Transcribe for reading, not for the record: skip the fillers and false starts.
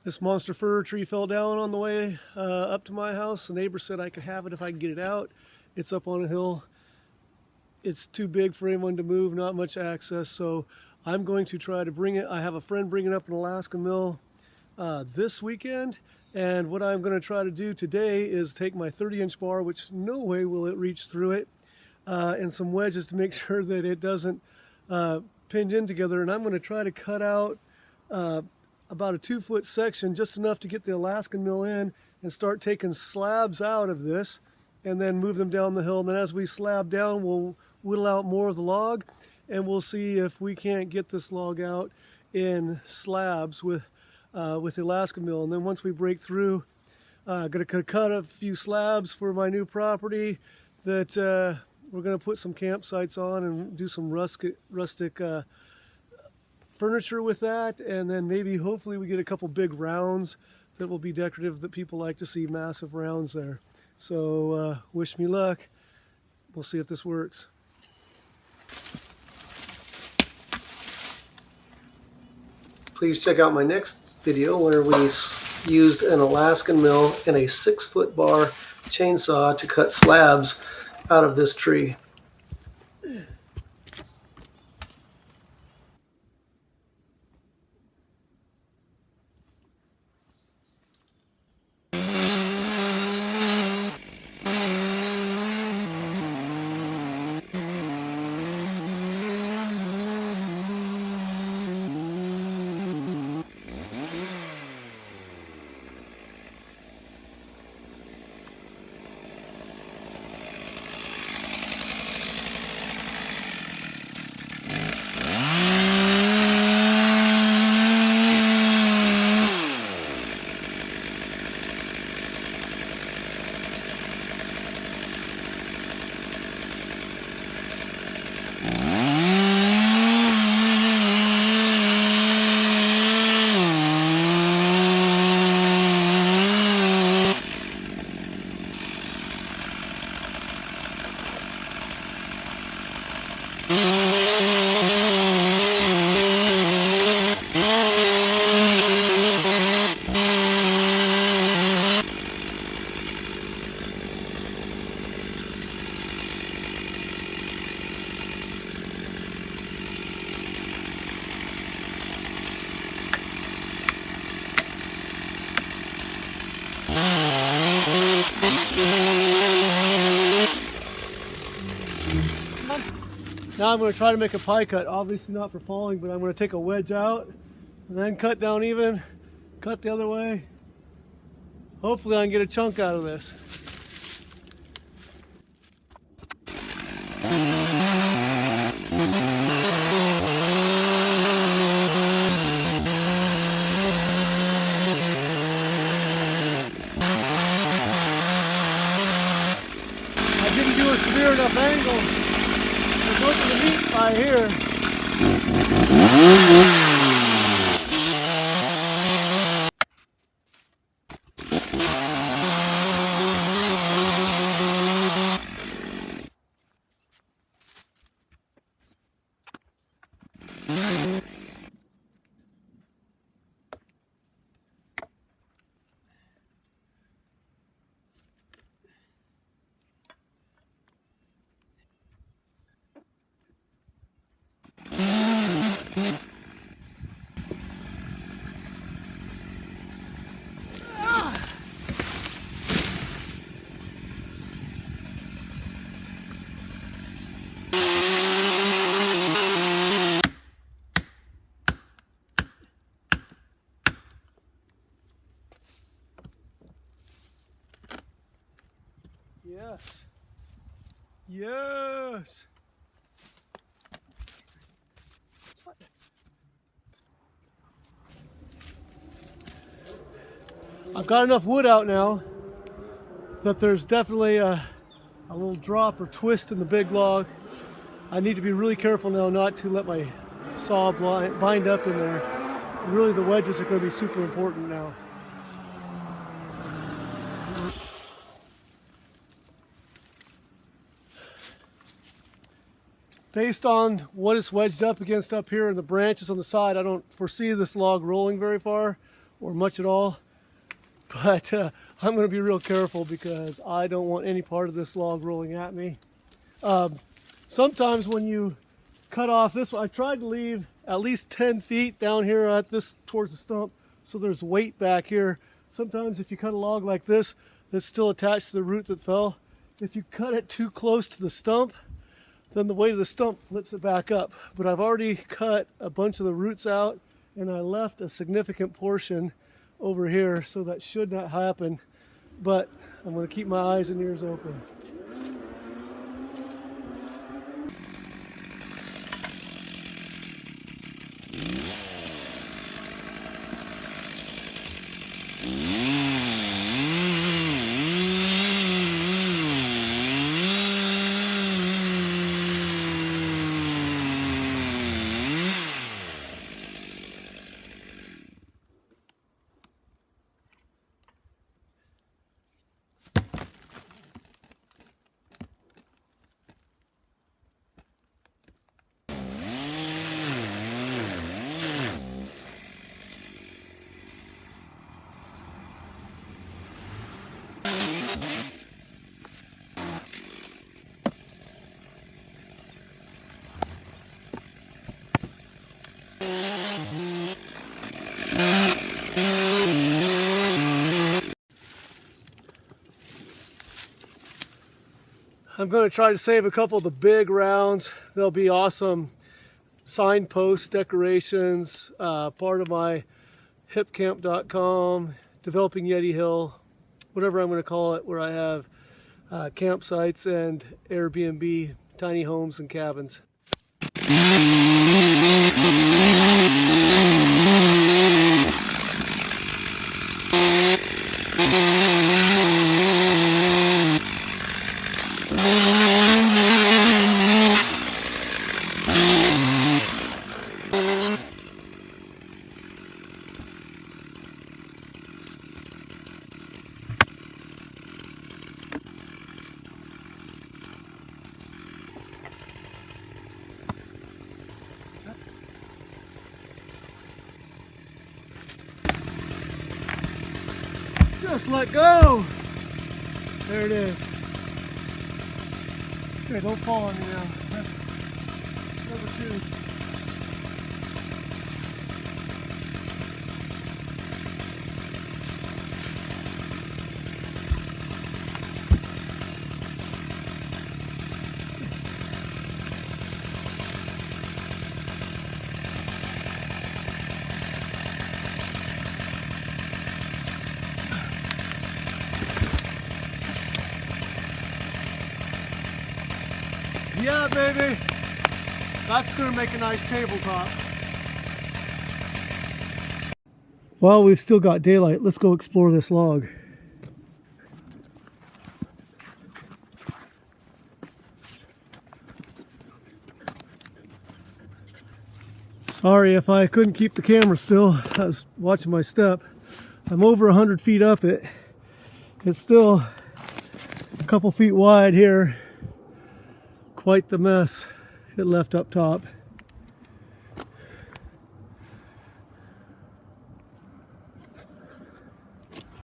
This monster fir tree fell down on the way up to my house. The neighbor said I could have it if I could get it out. It's up on a hill. It's too big for anyone to move, not much access, so I'm going to try to bring it. I have a friend bringing up an Alaskan mill this weekend, and what I'm going to try to do today is take my 30-inch bar, which no way will it reach through it, and some wedges to make sure that it doesn't pinch in together, and I'm going to try to cut out about a 2-foot section, just enough to get the Alaskan mill in and start taking slabs out of this and then move them down the hill. And then as we slab down, we'll whittle out more of the log and we'll see if we can't get this log out in slabs with the Alaskan mill. And then once we break through, I'm going to cut a few slabs for my new property that we're going to put some campsites on and do some rustic furniture with that, and then maybe hopefully we get a couple big rounds that will be decorative that people like to see, massive rounds there. So wish me luck. We'll see if this works. Please check out my next video where we used an Alaskan mill and a 6-foot bar chainsaw to cut slabs out of this tree. Now I'm going to try to make a pie cut, obviously not for falling, but I'm going to take a wedge out and then cut down even, cut the other way. Hopefully I can get a chunk out of this. I didn't do a severe enough angle. Look at the meat right here. Yes. Yes. I've got enough wood out now that there's definitely a little drop or twist in the big log. I need to be really careful now not to let my saw bind up in there. Really, the wedges are going to be super important now. Based on what it's wedged up against up here and the branches on the side, I don't foresee this log rolling very far. or much at all. But I'm going to be real careful because I don't want any part of this log rolling at me. Sometimes when you cut off this one, I tried to leave at least 10 feet down here at this towards the stump, so there's weight back here. Sometimes if you cut a log like this that's still attached to the root that fell, if you cut it too close to the stump, then the weight of the stump flips it back up. But I've already cut a bunch of the roots out, and I left a significant portion over here, so that should not happen. But I'm going to keep my eyes and ears open. I'm going to try to save a couple of the big rounds. They'll be awesome signpost decorations, part of my hipcamp.com, developing Yeti Hill, whatever I'm going to call it, where I have campsites and Airbnb, tiny homes and cabins. Just let go. There it is. Okay, don't fall on me now. That's number 2. Yeah, baby. That's going to make a nice tabletop. Well, we've still got daylight. Let's go explore this log. Sorry if I couldn't keep the camera still. I was watching my step. I'm over 100 feet up it. It's still a couple feet wide here. Quite the mess it left up top.